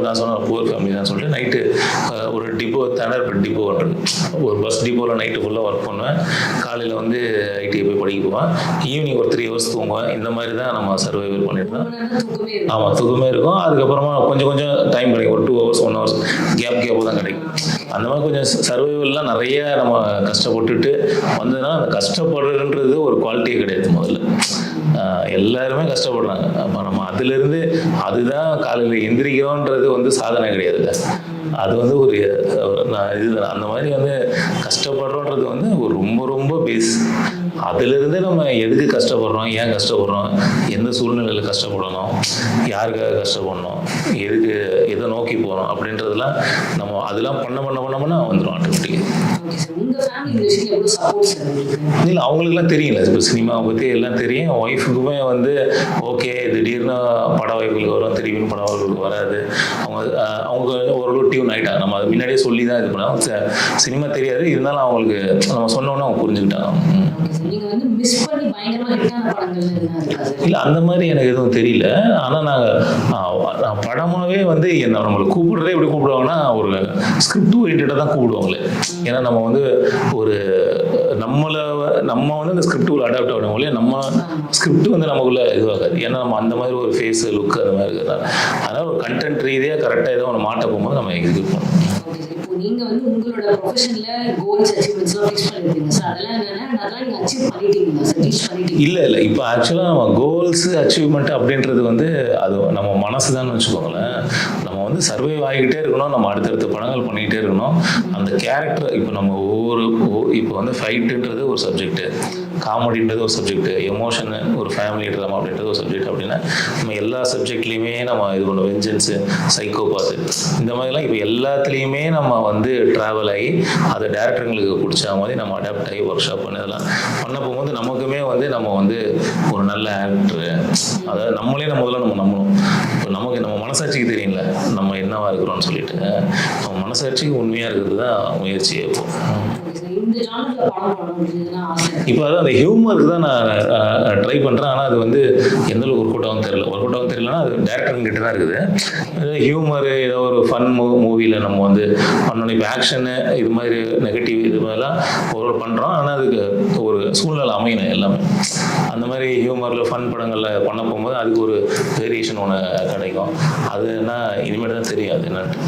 நான் சொன்னேன் புவர் ஃபேமிலி தான் சொல்லிட்டு நைட்டு ஒரு டிப்போ, தண்டர்பட் டிப்போன்றது ஒரு பஸ் டிப்போவில் நைட்டு ஃபுல்லாக ஒர்க் பண்ணுவேன். காலையில் வந்து ஐடிஐ போய் படிக்க போவேன். ஈவினிங் ஒரு 3 hours தூங்குவேன். இந்த மாதிரி தான் நம்ம சர்வைவல் பண்ணிட்டு இருந்தோம். ஆமாம், தூக்கமே இருக்கும். அதுக்கப்புறமா கொஞ்சம் டைம் கிடைக்கும், ஒரு 2 hours 1 hours கேப் தான் கிடைக்கும். அந்த மாதிரி கொஞ்சம் சர்வைவல்லாம் நிறைய நம்ம கஷ்டப்பட்டுட்டு வந்ததுனால அந்த கஷ்டப்படுறதுன்றது ஒரு குவாலிட்டியே கிடையாது. முதல்ல எல்லாருமே கஷ்டப்படுறாங்க. அப்போ நம்ம அதுலேருந்து அதுதான் காலையில் எந்திரிக்கிறோன்றது வந்து சாதனை கிடையாதுல்ல. அது வந்து ஒரு இதுதான். அந்த மாதிரி வந்து கஷ்டப்படுறோன்றது வந்து ஒரு ரொம்ப பேஸ். அதுலேருந்து நம்ம எதுக்கு கஷ்டப்படுறோம், ஏன் கஷ்டப்படுறோம், எந்த சூழ்நிலையில் கஷ்டப்படணும், யாருக்காக கஷ்டப்படணும், எதை நோக்கி போகிறோம் அப்படின்றதெல்லாம் நம்ம அதெல்லாம் பண்ண வந்துடும் ஆட்டோமேட்டிக்காக. இல்லை, அவங்களுக்குலாம் தெரியல. இப்போ சினிமாவை பற்றி எல்லாம் தெரியும். ஒய்ஃபுக்குமே வந்து ஓகே, திடீர்னு பட வாய்ப்புகளுக்கு வரும், திடீர்னு பட வாய்ப்புகளுக்கு வராது. அவங்க ஓரளவு டியூன் ஆகிட்டாங்க. நம்ம அது முன்னாடியே சொல்லி தான் இது பண்ணோம். சினிமா தெரியாது, இருந்தாலும் அவங்களுக்கு நம்ம சொன்னோன்னே அவங்க புரிஞ்சுக்கிட்டாங்க. இல்லை, அந்த மாதிரி எனக்கு எதுவும் தெரியல. ஆனால் நான் படமாகவே வந்து நம்மளை கூப்பிடுறதே எப்படி கூப்பிடுவாங்கன்னா ஒரு ஸ்கிரிப்ட் ஓரியன்டாக தான் கூப்பிடுவாங்களே. ஏன்னா நம்ம வந்து ஒரு நம்ம வந்து அந்த ஸ்கிரிப்டுக்குள்ள அடாப்ட் ஆகணும் இல்லையா. நம்ம ஸ்கிரிப்ட் வந்து நமக்குள்ள இதுவாகாது. ஏன்னா நம்ம அந்த மாதிரி ஒரு ஃபேஸ் லுக் அந்த மாதிரி இருக்கிறதால அதனால் ஒரு கண்டென்ட் ரீதியாக கரெக்டாக ஏதோ ஒன்று மாட்ட போகும்போது நம்ம எக்ஸிக்யூட் பண்ணணும். நீங்க வந்து உங்களோட ப்ரொஃபஷன்ல கோல்ஸ் அச்சீவ்மெண்ட்ஸ்லாம் ஃபிக்ஸ் பண்ணிருக்கீங்க சார். அதெல்லாம் என்னன்னா அதெல்லாம் நீங்க அச்சீவ் பண்ணிட்டீங்களா சார்? ரீச் பண்ணிட்டீங்க? இல்ல இப்போ ஆக்சுவலாக நம்ம கோல்ஸ் அச்சீவ்மெண்ட் அப்படின்றது வந்து அது நம்ம மனசு தான் வச்சுக்கோங்களேன். நம்ம வந்து சர்வைவ் ஆகிக்கிட்டே இருக்கணும். நம்ம அடுத்தடுத்த படங்கள் பண்ணிக்கிட்டே இருக்கணும். அந்த கேரக்டர் இப்போ நம்ம இப்போ வந்து ஃபைட்டுன்றது ஒரு சப்ஜெக்ட், காமெடின்றது ஒரு சப்ஜெக்ட், எமோஷனு ஒரு ஃபேமிலி ட்ராமா அப்படின்றது ஒரு சப்ஜெக்ட். அப்படின்னா நம்ம எல்லா சப்ஜெக்ட்லேயுமே நம்ம இது பண்ண வெஞ்சன்ஸு, சைக்கோபாத்து இந்த மாதிரிலாம் இப்போ எல்லாத்துலேயுமே நம்ம வந்து ட்ராவல் ஆகி அதை டேரக்டருங்களுக்கு பிடிச்ச மாதிரி நம்ம அடாப்ட் ஆகி ஒர்க் ஷாப் பண்ணி அதெல்லாம் பண்ண போகும்போது நமக்குமே வந்து நம்ம வந்து ஒரு நல்ல ஆக்டரு, அதாவது நம்மளே முதல்ல நம்ம நம்பணும். இப்போ நம்ம மனசாட்சிக்கு தெரியல நம்ம என்னவா இருக்கிறோம்னு சொல்லிட்டு நம்ம மனசாட்சிக்கு உண்மையாக இருக்கிறது தான் முயற்சியே. இப்போ அதான் அந்த ஹியூமருக்கு தான் நான் ட்ரை பண்ணுறேன். ஆனால் அது வந்து எந்த அளவுக்கு ஒர்க் அவுட் ஆகும் தெரியலன்னா அது டேரக்டருங்கிட்ட தான் இருக்குது. ஹியூமரு ஏதோ ஒரு ஃபன் மூவியில் நம்ம வந்து பண்ணணும். இப்போ ஆக்ஷனு இது மாதிரி நெகட்டிவ் இது மாதிரிலாம் ஒரு பண்ணுறோம். ஆனால் அதுக்கு ஒரு சூழ்நிலை அமையணும் எல்லாமே. அந்த மாதிரி ஹியூமரில் ஃபன் படங்களில் பண்ண போகும்போது அதுக்கு ஒரு வேரியேஷன் ஒன்று கிடைக்கும். அது என்ன இனிமேல் தான் தெரியும் அது என்னன்ட்டு.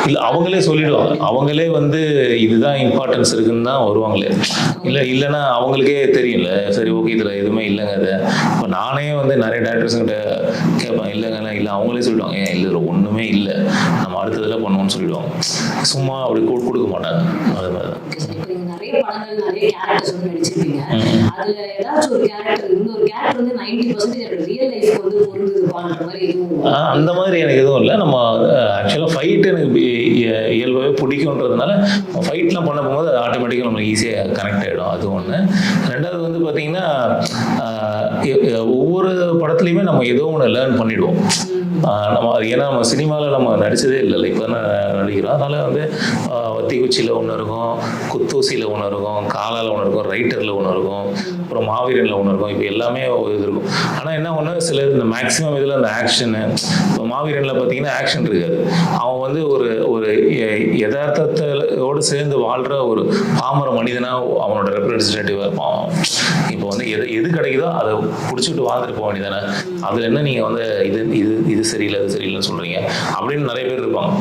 இல்லை, அவங்களே சொல்லிடுவாங்க. அவங்களே வந்து இதுதான் இம்பார்ட்டன்ஸ் இருக்குன்னு தான் வருவாங்களே. இல்லைன்னா அவங்களுக்கே தெரியல, சரி ஓகே இதில் எதுவுமே இல்லைங்க. அது இப்போ நானே வந்து நிறைய டேரக்டர்ஸ்கிட்ட கேட்பேன், இல்லைங்க இல்லை, அவங்களே சொல்லிடுவாங்க ஏன் இல்லை இதில் ஒன்றுமே இல்லை, நம்ம அடுத்ததில் பண்ணுவோம்னு சொல்லிடுவாங்க. சும்மா அப்படி கொடுக்க மாட்டாங்க. அது மாதிரி தான். நிறைய படங்கள் நிறைய கேரக்டர்ஸ் வந்து நடிச்சிருப்பீங்க. அதுல ஏதாச்சும் ஒரு கேரக்டர் இன்னொரு கேரக்டர் வந்து 90% ரியல் லைஃப்க்கு வந்து பொருந்துதுப்பான்ற மாதிரி எதுவும்? அந்த மாதிரி எனக்கு எதுவும் இல்லை. நம்ம ஆக்சுவலாக ஃபைட் எனக்கு இயல்பாகவே பிடிக்குன்றதுனால ஃபைட்லாம் பண்ண போகும்போது அது ஆட்டோமேட்டிக்காக நம்மளுக்கு ஈஸியாக கனெக்ட் ஆகிடும். அது ஒன்று. ரெண்டாவது வந்து பார்த்தீங்கன்னா ஒவ்வொரு படத்துலையுமே நம்ம ஏதோ ஒன்று லேர்ன் பண்ணிவிடுவோம். நம்ம அது ஏன்னா நம்ம சினிமாவில் நம்ம நடித்ததே இல்லை, இப்போ தான் நடிக்கிறோம். அதனால் வந்து வத்திக்குச்சியில் ஒன்று இருக்கும், குத்தூசியில் ஒன்று இருக்கும், காலால் ஒன்று இருக்கும், ரைட்டரில் ஒன்று இருக்கும், அப்புறம் மாவீரனில் ஒன்று இருக்கும். இப்போ எல்லாமே இது இருக்கும். ஆனால் என்ன ஒன்று சில இந்த மேக்ஸிமம் இதில் அந்த ஆக்ஷனு, இப்போ மாவீரனில் பார்த்தீங்கன்னா ஆக்ஷன் இருக்காது. அவன் வந்து ஒரு யதார்த்தத்தோடு சேர்ந்து வாழ்கிற ஒரு பாமர மனிதனாக அவனோட ரெப்ரஸன்டேட்டிவாக இருப்பான். இப்போ வந்து எது கிடைக்குதோ அதை பிடிச்சிட்டு வாழ்ந்துட்டு போக வேண்டியதானே. அதில் என்ன நீங்கள் வந்து இது சரியில்லை அது சரியில்லைன்னு சொல்கிறீங்க அப்படின்னு நிறைய பேர் இருப்பாங்க.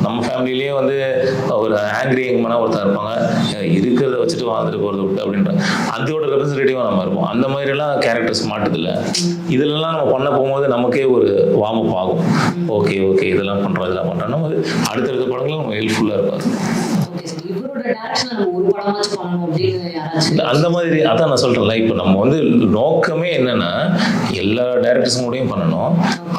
நம்ம ஃபேமிலியிலேயே வந்து ஒரு ஆங்கிரி யங்மேனாக ஒருத்தர் இருப்பாங்க, இருக்கிறத வச்சுட்டு வாழ்ந்துட்டு போகிறது விட்டு அப்படின்ற அதோட ரெப்ரஸன்டேட்டிவாக நம்ம இருப்போம். அந்த மாதிரிலாம் கேரக்டர்ஸ் மாட்டுதில்லை. இதெல்லாம் நம்ம பண்ண போகும்போது நமக்கே ஒரு வார்ம் அப் ஆகும். ஓகே இதெல்லாம் பண்ணுறோம் இதெல்லாம் பண்ணுறோம். நம்ம அடுத்தடுத்த படங்களும் நம்ம ஹெல்ப்ஃபுல்லாக இருப்பாது. இவரோட இவரோட டைரக்ஷன்ல நம்ம ஒரு படமாச்சும் பண்ணணும் அப்படின்னு யாராச்சும் அந்த மாதிரி அதான் நான் சொல்றேன்ல, இப்போ நம்ம வந்து நோக்கமே என்னன்னா எல்லா டைரக்டர்ஸும் கூடயும் பண்ணணும்,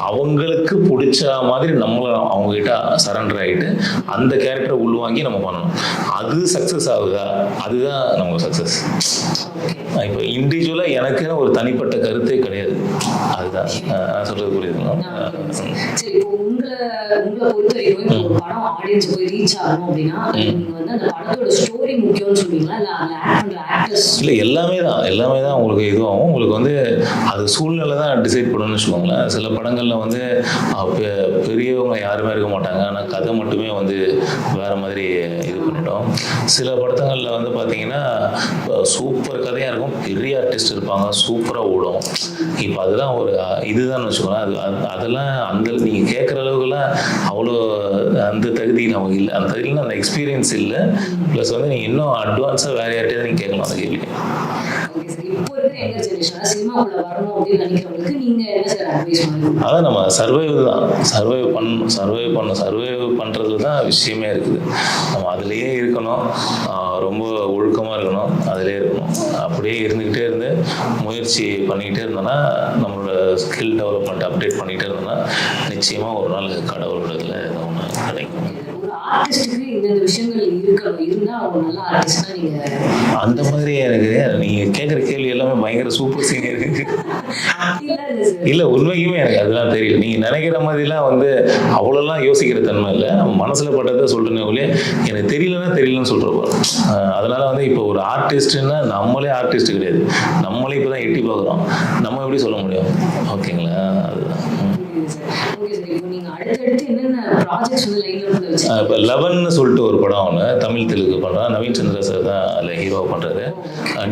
அவங்களுக்கு பிடிச்ச மாதிரி நம்மள அவங்க கிட்ட சரண்டர் ஆகிட்டு அந்த கேரக்டரை உள்வாங்கி நம்ம பண்ணணும். அது சக்ஸஸ் ஆகுதா, அதுதான் நமக்கு சக்ஸஸ். இப்போ இண்டிவிஜுவலா எனக்குன்னு ஒரு தனிப்பட்ட கருத்தே கிடையாது, அதுதான் நான் சொல்றது புரியுதுங்களா? சரி, இப்போ உங்களை பொறுத்த வரைக்கும் இப்போ ஒரு படம் ஆடியன்ஸ் போய் ரீச் ஆகணும் அப்படின்னா நீங்க வந்து அந்த படத்தோட ஸ்டோரி முக்கியம்னு சொல்லுவீங்களா, இல்ல அதுல ஆக்ட் பண்ற ஆக்டர்ஸ்? இல்லை, எல்லாமே தான் உங்களுக்கு இதுவாகும். உங்களுக்கு வந்து அது சூழ்நிலை தான் டிசைட் பண்ணணும்னு வச்சுக்கோங்களேன். சில படங்கள்ல வந்து பெரியவங்க யாருமே இருக்க மாட்டாங்க, ஆனால் கதை மட்டுமே வந்து வேற மாதிரி இது பண்ணிட்டோம். சில படத்தங்களில் வந்து பார்த்தீங்கன்னா சூப்பர் கதையாக இருக்கும், பெரிய ஆர்டிஸ்ட் இருப்பாங்க, சூப்பராக ஓடும். இப்போ அதுதான் ஒரு இதுதான் வச்சுக்கோங்களேன். அதெல்லாம் அந்த நீங்கள் கேட்குற அளவுக்குலாம் அவ்வளோ அந்த தகுதி நமக்கு இல்லை. அந்த தகுதியில் அந்த எக்ஸ்பீரியன்ஸ் இல்லை. ப்ளஸ் வந்து நீங்கள் இன்னும் அட்வான்ஸாக வேற யார்ட்டையாவது நீங்கள் கேட்கலாம் அந்த கேள்வி. இப்போ இருக்கிற யங்கர் ஜெனரேஷன் சினிமாக்குள்ள வரணும் அப்படின்னு நினைக்கிறவங்களுக்கு நீங்க என்ன சார் அட்வைஸ் பண்ணுவீங்க? அதான் நம்ம சர்வைவ் பண்ணுறதுல தான் விஷயமே இருக்குது. நம்ம அதுலேயே இருக்கணும், ரொம்ப ஒழுக்கமாக இருக்கணும், அதிலே இருக்கணும். அப்படியே இருந்துக்கிட்டே இருந்து முயற்சி பண்ணிக்கிட்டே இருந்தோன்னா, நம்மளோட ஸ்கில் டெவலப்மெண்ட் அப்டேட் பண்ணிக்கிட்டே இருந்தோன்னா நிச்சயமாக ஒரு நாள் கடவுளோடதுல ஏதோ ஒன்று கிடைக்கும். ஆர்டிஸ்டுக்கு இந்த விஷயங்கள் இருக்கணும், இருந்தா அவங்க நல்ல ஆர்டிஸ்ட்னா நீங்க அந்த மாதிரி எனக்கு நீங்க கேட்குற கேள்வி எல்லாமே பயங்கர சூப்பர் சீனியர் இருக்கு. இல்லை, உண்மைக்குமே எனக்கு அதெல்லாம் தெரியல. நீங்க நினைக்கிற மாதிரிலாம் வந்து அவ்வளோலாம் யோசிக்கிற தன்மை இல்லை. மனசுல பட்டதை சொல்றேனே ஒழிய எனக்கு தெரியலன்னு சொல்றப்போ. அதனால வந்து இப்போ ஒரு ஆர்டிஸ்ட்னா நம்மளே ஆர்டிஸ்ட் கிடையாது, நம்மளே இப்போதான் எட்டி பார்க்குறோம், நம்ம எப்படி சொல்ல முடியும்? ஓகேங்களா? அதுதான். இப்போ 11ன்னு சொல்லிட்டு ஒரு படம் ஒன்று தமிழ் தெலுங்கு பண்ணுறான், நவீன் சந்திர சார் தான் அதில் ஹீரோவாக பண்ணுறாரு.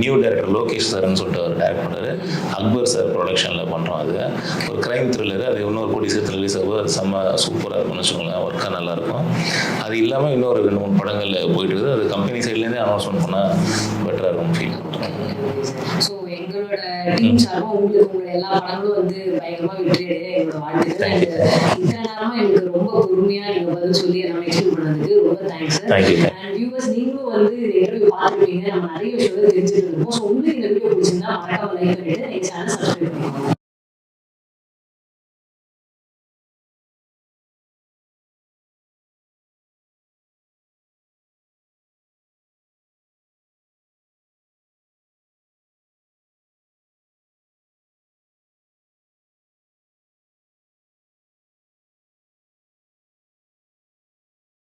நியூ டைரக்டர் லோகேஷ் சார்னு சொல்லிட்டு அவர் டைரக்ட் பண்ணுறாரு. அக்பர் சார் ப்ரொடக்ஷனில் பண்ணுறோம். அது ஒரு கிரைம் த்ரில்லர். அது இன்னொரு கோடி சேர்த்து ரிலீஸ் ஆகும். அது செம்ம சூப்பராக இருக்கும்னு வச்சுக்கோங்களேன், ஒர்க்காக நல்லாயிருக்கும். அது இல்லாமல் இன்னொரு 2-3 படங்களில் போயிட்டு இருக்குது. அது கம்பெனி சைட்லேருந்தே அனௌன்ஸ்மெண்ட் பண்ணால் பெட்டராக இருக்கும் ஃபீல் பண்ணுறேன். ஸோ எங்களோட டீம் சார்பாக உங்களோட எல்லா படங்களும் வந்து பயங்கரமாக வெற்றி அடைய எங்களோட வாழ்த்துக்கள். இத்தனை நேரமா எனக்கு ரொம்ப பொறுமையாக நீங்கள் பதில் சொல்லி எல்லாமே எக்ஸ்பிளைன் பண்ணதுக்கு ரொம்ப தேங்க்ஸ் சார். அண்ட் வியூவர்ஸ், நீங்களும் வந்து இன்டர்வியூ பார்த்துருப்பீங்க, நம்ம நிறைய விஷயம் தெரிஞ்சுட்டு இருக்கோம். ஸோ உங்களுக்கு இந்த வீடியோ பிடிச்சிருந்தா மறக்காம லைக் பண்ணிட்டு எங்கள் சேனல் சப்ஸ்கிரைப் பண்ணிக்கோங்க.